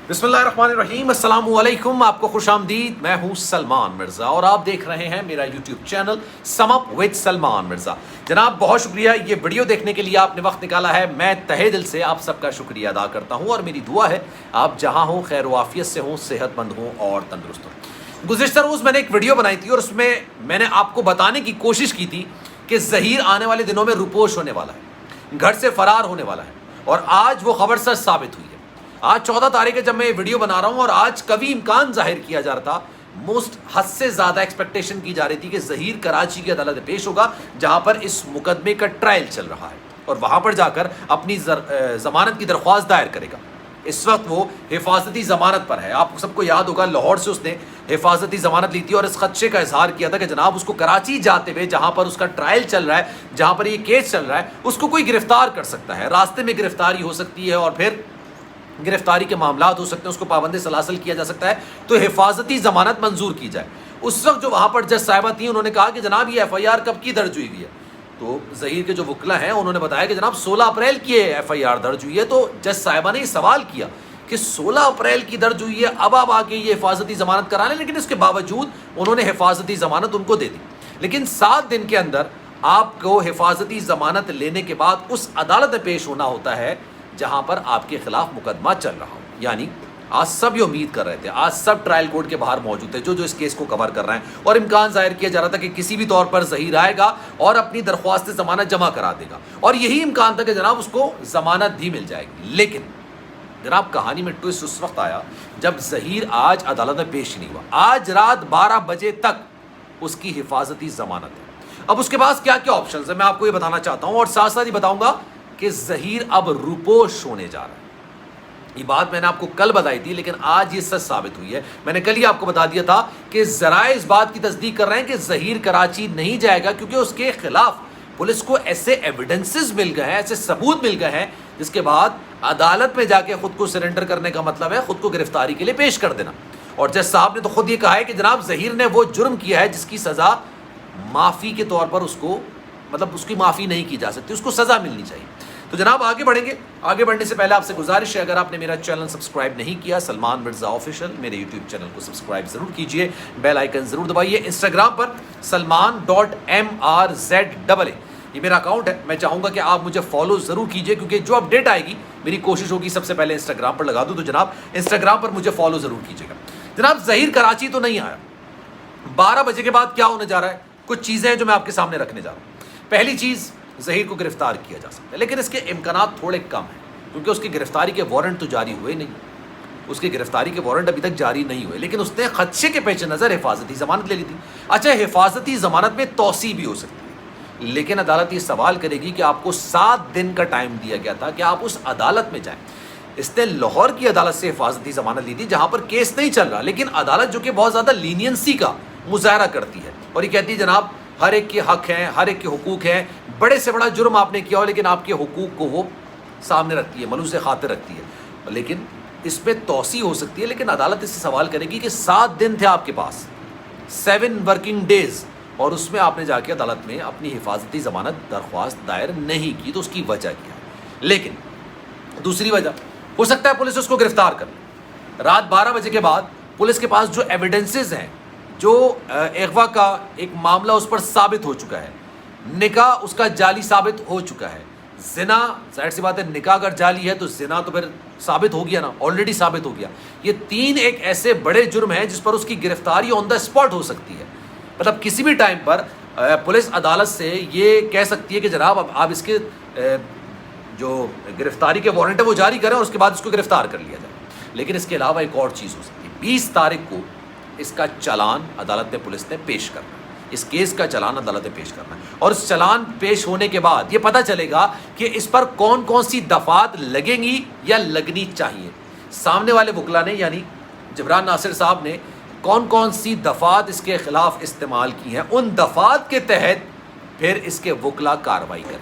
बिस्मिल्लाहिर्रहमानिर्रहीम, अस्सलामु अलैकुम। आपको खुश आमदीद। मैं हूँ सलमान मिर्ज़ा और आप देख रहे हैं मेरा YouTube channel sum up with Salman Mirza. जनाब बहुत शुक्रिया, ये वीडियो देखने के लिए आपने वक्त निकाला है। मैं तहे दिल से आप सबका शुक्रिया अदा करता हूँ और मेरी दुआ है आप जहाँ हों खैर वाफियत से हों, सेहतमंद हों और तंदुरुस्त हों। गुज़िश्ता रोज़ मैंने एक वीडियो बनाई थी और उसमें मैंने आपको बताने की कोशिश की थी कि ज़हीर आने वाले दिनों में रुपोश होने वाला है, घर से फ़रार होने वाला है और आज वो खबर सच साबित हुई है। आज 14 तारीख है जब मैं ये वीडियो बना रहा हूँ और आज कभी इम्कान जाहिर किया जा रहा था, मोस्ट हद से ज़्यादा एक्सपेक्टेशन की जा रही थी कि ज़हीर कराची की अदालत में पेश होगा जहाँ पर इस मुकदमे का ट्रायल चल रहा है और वहाँ पर जाकर अपनी ज़मानत की दरख्वास्त दायर करेगा। इस वक्त वो हिफाजती ज़मानत पर है। आपको सबको याद होगा लाहौर से उसने हिफाजती ज़मानत ली थी और इस खदशे का इजहार किया था कि जनाब उसको कराची जाते हुए जहाँ पर उसका ट्रायल चल रहा है, जहाँ पर ये केस चल रहा है, उसको कोई गिरफ्तार कर सकता है, रास्ते में गिरफ्तारी हो सकती है और फिर गिरफ्तारी के मामलात हो सकते हैं, उसको पाबंदी सलासल किया जा सकता है, तो हिफाजती ज़मानत मंजूर की जाए। उस वक्त जो वहाँ पर जज साहिबा थी उन्होंने कहा कि जनाब ये FIR कब की दर्ज हुई है? तो ज़हीर के जो वकला हैं उन्होंने बताया कि जनाब 16 अप्रैल की FIR दर्ज हुई है। तो जज साहिबा ने ये सवाल किया कि 16 अप्रैल की दर्ज हुई है, अब आप आके ये हिफाजती ज़मानत करा लें, लेकिन इसके बावजूद उन्होंने हिफाजती ज़मानत उनको दे दी। लेकिन 7 दिन के अंदर आपको हिफाजती ज़मानत लेने के बाद उस अदालत में पेश होना होता है जहां पर आपके खिलाफ मुकदमा चल रहा हो। यानी आज सब ये उम्मीद कर रहे थे, आज सब ट्रायल कोर्ट के बाहर मौजूद थे जो इस केस को कवर कर रहे हैं और इम्कान जाहिर किया जा रहा था कि किसी भी तौर पर ज़हीर आएगा और अपनी दरख्वास्त ज़मानत जमा करा देगा और यही इम्कान था कि जनाब उसको ज़मानत भी मिल जाएगी। लेकिन जनाब कहानी में ट्विस्ट उस वक्त आया जब ज़हीर आज अदालत में पेश नहीं हुआ। आज रात 12 बजे तक उसकी हिफाजती ज़मानत है। अब उसके पास क्या क्या ऑप्शन है मैं आपको ये बताना चाहता हूँ और साथ साथ ही बताऊँगा कि ज़हीर अब रुपोश होने जा रहा है। ये बात मैंने आपको कल बताई थी लेकिन आज ये सच साबित हुई है। मैंने कल ही आपको बता दिया था कि ज़राए इस बात की तस्दीक कर रहे हैं कि ज़हीर कराची नहीं जाएगा क्योंकि उसके खिलाफ पुलिस को ऐसे एविडेंसेस मिल गए हैं, ऐसे सबूत मिल गए हैं जिसके बाद अदालत में जाके खुद को सरेंडर करने का मतलब है खुद को गिरफ्तारी के लिए पेश कर देना। और जज साहब ने तो खुद ये कहा है कि जनाब ज़हीर ने वो जुर्म किया है जिसकी सज़ा माफ़ी के तौर पर उसको मतलब उसकी माफ़ी नहीं की जा सकती, उसको सज़ा मिलनी चाहिए। तो जनाब आगे बढ़ेंगे। आगे बढ़ने से पहले आपसे गुजारिश है, अगर आपने मेरा चैनल सब्सक्राइब नहीं किया सलमान मिर्ज़ा ऑफिशियल, मेरे यूट्यूब चैनल को सब्सक्राइब ज़रूर कीजिए, बेल आइकन ज़रूर दबाइए। इंस्टाग्राम पर salman.mrza ये मेरा अकाउंट है। मैं चाहूँगा कि आप मुझे फॉलो ज़रूर कीजिए क्योंकि जो अपडेट आएगी मेरी कोशिश होगी सबसे पहले इंस्टाग्राम पर लगा दूँ। तो जनाब इंस्टाग्राम पर मुझे फॉलो ज़रूर कीजिएगा। जनाब ज़हीर कराची तो नहीं आया। 12 बजे के बाद क्या होने जा रहा है, कुछ चीज़ें हैं जो मैं आपके सामने रखने जा रहा हूँ। पहली चीज़, ज़हीर को गिरफ्तार किया जा सकता है लेकिन इसके इम्कानात थोड़े कम हैं क्योंकि उसकी गिरफ्तारी के वारंट तो जारी हुए नहीं। उसकी गिरफ्तारी के वारंट अभी तक जारी नहीं हुए लेकिन उसने खदशे के पेश नज़र हिफाजती ज़मानत ले ली थी। अच्छा, हिफाजती ज़मानत में तौसी भी हो सकती है लेकिन अदालत ये सवाल करेगी कि आपको 7 दिन का टाइम दिया गया था कि आप उस अदालत में जाएँ। इसने लाहौर की अदालत से हिफाजती ज़मानत ली थी जहाँ पर केस नहीं चल रहा, लेकिन अदालत जो कि बहुत ज़्यादा लीनियंसी का मुजाहरा करती है और ये कहती है जनाब हर एक के हक हैं, हर एक के हुकूक हैं, बड़े से बड़ा जुर्म आपने किया हो लेकिन आपके हुकूक को वो सामने रखती है, मलूज़ खातिर रखती है। लेकिन इस पर तौसी हो सकती है लेकिन अदालत इससे सवाल करेगी कि 7 दिन थे आपके पास, 7 वर्किंग डेज़, और उसमें आपने जाके अदालत में अपनी हिफाजती ज़मानत दरख्वास्त दायर नहीं की, तो उसकी वजह क्या है। लेकिन दूसरी वजह हो सकता है पुलिस उसको गिरफ्तार कर ले। रात 12 बजे के बाद पुलिस के पास जो एविडेंसेस हैं, जो अगवा का एक मामला उस पर साबित हो चुका है, निकाह उसका जाली साबित हो चुका है, ज़िना जाहिर सी बात है निकाह अगर जाली है तो ज़िना तो फिर साबित हो गया ना, ऑलरेडी साबित हो गया। ये 3 एक ऐसे बड़े जुर्म हैं जिस पर उसकी गिरफ्तारी ऑन द स्पॉट हो सकती है। मतलब किसी भी टाइम पर पुलिस अदालत से ये कह सकती है कि जनाब अब आप इसके जो गिरफ्तारी के वारंट है वो जारी करें और उसके बाद इसको गिरफ्तार कर लिया जाए। लेकिन इसके अलावा एक और चीज़ हो सकती है, 20 तारीख को इसका चालान अदालत में पुलिस ने पेश करना है, इस केस का चालान अदालत में पेश करना है और इस चालान पेश होने के बाद ये पता चलेगा कि इस पर कौन कौन सी दफ़ात लगेंगी या लगनी चाहिए। सामने वाले वकला ने यानी जबरान नासिर साहब ने कौन कौन सी दफ़ात इसके ख़िलाफ़ इस्तेमाल की हैं, उन दफ़ात के तहत फिर इसके वकला कार्रवाई करें।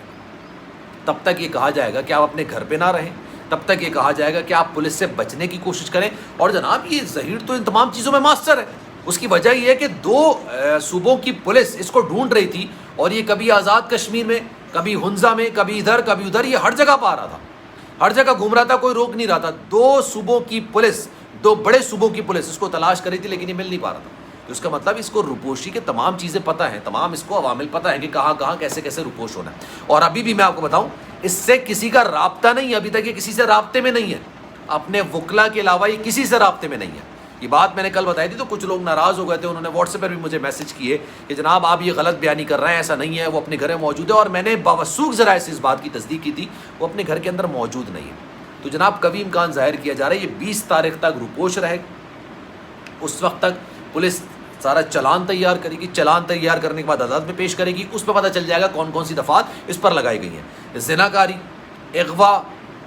तब तक ये कहा जाएगा कि आप अपने घर पे ना रहें, तब तक ये कहा जाएगा कि आप पुलिस से बचने की कोशिश करें। और जनाब ये ज़हीर तो इन तमाम चीज़ों में मास्टर है। उसकी वजह यह है कि 2 सूबों की पुलिस इसको ढूंढ रही थी और ये कभी आज़ाद कश्मीर में, कभी हुंजा में, कभी इधर कभी उधर, ये हर जगह पा रहा था, हर जगह घूम रहा था, कोई रोक नहीं रहा था। 2 सूबों की पुलिस دو بڑے صوبوں کی پولیس اس کو تلاش کری تھی لیکن یہ مل نہیں پا رہا تھا. تو اس کا مطلب اس کو روپوشی کے تمام چیزیں پتہ ہیں, تمام اس کو عوامل پتہ ہیں کہ کہاں کہاں کیسے کیسے روپوش ہونا ہے. اور ابھی بھی میں آپ کو بتاؤں, اس سے کسی کا رابطہ نہیں ہے, ابھی تک یہ کسی سے رابطے میں نہیں ہے, اپنے وکلا کے علاوہ یہ کسی سے رابطے میں نہیں ہے. یہ بات میں نے کل بتائی تھی تو کچھ لوگ ناراض ہو گئے تھے, انہوں نے واٹس ایپ پر بھی مجھے میسج کیے کہ جناب آپ یہ غلط بیانی کر رہے ہیں, ایسا نہیں ہے, وہ اپنے گھر میں موجود ہے. اور میں نے باوثوق ذرائع سے اس بات کی تصدیق کی تھی, وہ اپنے گھر کے اندر موجود نہیں ہے. تو جناب کبھی امکان ظاہر کیا جا رہا ہے یہ 20 تاریخ تک روپوش رہے گا. اس وقت تک پولیس سارا چلان تیار کرے گی, چلان تیار کرنے کے بعد عدالت میں پیش کرے گی, اس پہ پتہ چل جائے گا کون کون سی دفعات اس پر لگائی گئی ہیں. زناکاری, اغوا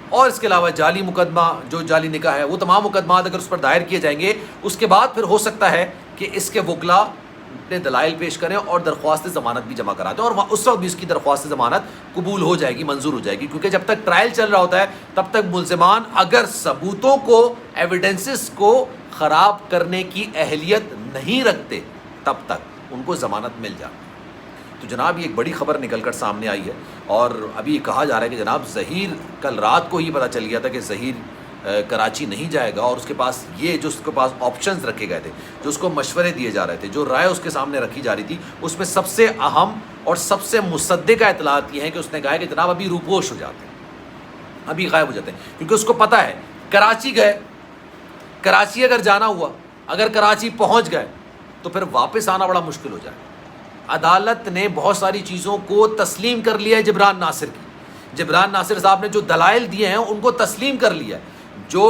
اور اس کے علاوہ جعلی مقدمہ, جو جعلی نکاح ہے, وہ تمام مقدمات اگر اس پر دائر کیے جائیں گے, اس کے بعد پھر ہو سکتا ہے کہ اس کے وکلا اپنے دلائل پیش کریں اور درخواست ضمانت بھی جمع کراتے ہیں, اور اس وقت بھی اس کی درخواست ضمانت قبول ہو جائے گی, منظور ہو جائے گی. کیونکہ جب تک ٹرائل چل رہا ہوتا ہے تب تک ملزمان اگر ثبوتوں کو, ایویڈنسز کو خراب کرنے کی اہلیت نہیں رکھتے تب تک ان کو ضمانت مل جاتی. تو جناب یہ ایک بڑی خبر نکل کر سامنے آئی ہے, اور ابھی کہا جا رہا ہے کہ جناب ظہیر, کل رات کو ہی پتہ چل گیا تھا کہ ظہیر کراچی نہیں جائے گا, اور اس کے پاس یہ جو اس کے پاس آپشنز رکھے گئے تھے, جو اس کو مشورے دیے جا رہے تھے, جو رائے اس کے سامنے رکھی جا رہی تھی, اس میں سب سے اہم اور سب سے مصدقہ اطلاعات یہ ہیں کہ اس نے کہا ہے کہ جناب ابھی روپوش ہو جاتے ہیں, ابھی غائب ہو جاتے ہیں. کیونکہ اس کو پتہ ہے کراچی گئے, کراچی اگر جانا ہوا, اگر کراچی پہنچ گئے تو پھر واپس آنا بڑا مشکل ہو جائے. عدالت نے بہت ساری چیزوں کو تسلیم کر لیا ہے جبران ناصر کی. جبران ناصر صاحب نے جو دلائل دیے ہیں ان کو تسلیم کر لیا ہے. جو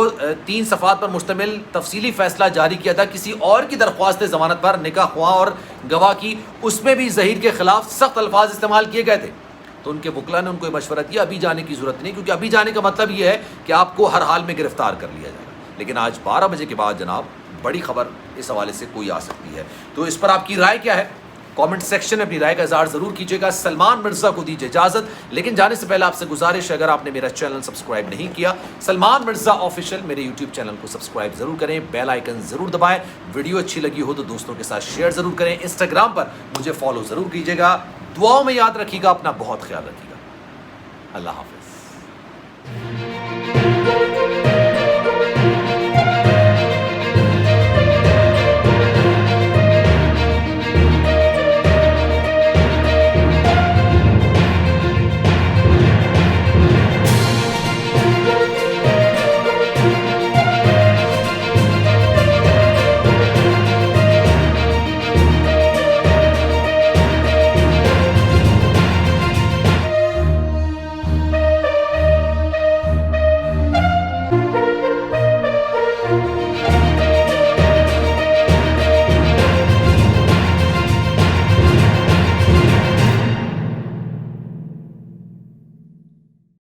3 صفحات پر مشتمل تفصیلی فیصلہ جاری کیا تھا کسی اور کی درخواست ضمانت پر, نکاح خواہ اور گواہ کی, اس میں بھی ظہیر کے خلاف سخت الفاظ استعمال کیے گئے تھے. تو ان کے وکلا نے ان کو یہ مشورہ دیا ابھی جانے کی ضرورت نہیں, کیونکہ ابھی جانے کا مطلب یہ ہے کہ آپ کو ہر حال میں گرفتار کر لیا جائے گا. لیکن آج 12 بجے کے بعد جناب بڑی خبر اس حوالے سے کوئی آ سکتی ہے. تو اس پر آپ کی رائے کیا ہے؟ کامنٹ سیکشن میں اپنی رائے کا اظہار ضرور کیجیے گا. سلمان مرزا کو دیجیے اجازت, لیکن جانے سے پہلے آپ سے گزارش ہے, اگر آپ نے میرا چینل سبسکرائب نہیں کیا, سلمان مرزا آفیشیل میرے یوٹیوب چینل کو سبسکرائب ضرور کریں, بیل آئیکن ضرور دبائیں, ویڈیو اچھی لگی ہو تو دوستوں کے ساتھ شیئر ضرور کریں, انسٹاگرام پر مجھے فالو ضرور کیجیے گا. دعاؤں میں یاد رکھیے گا, اپنا بہت خیال رکھیے گا. اللہ حافظ.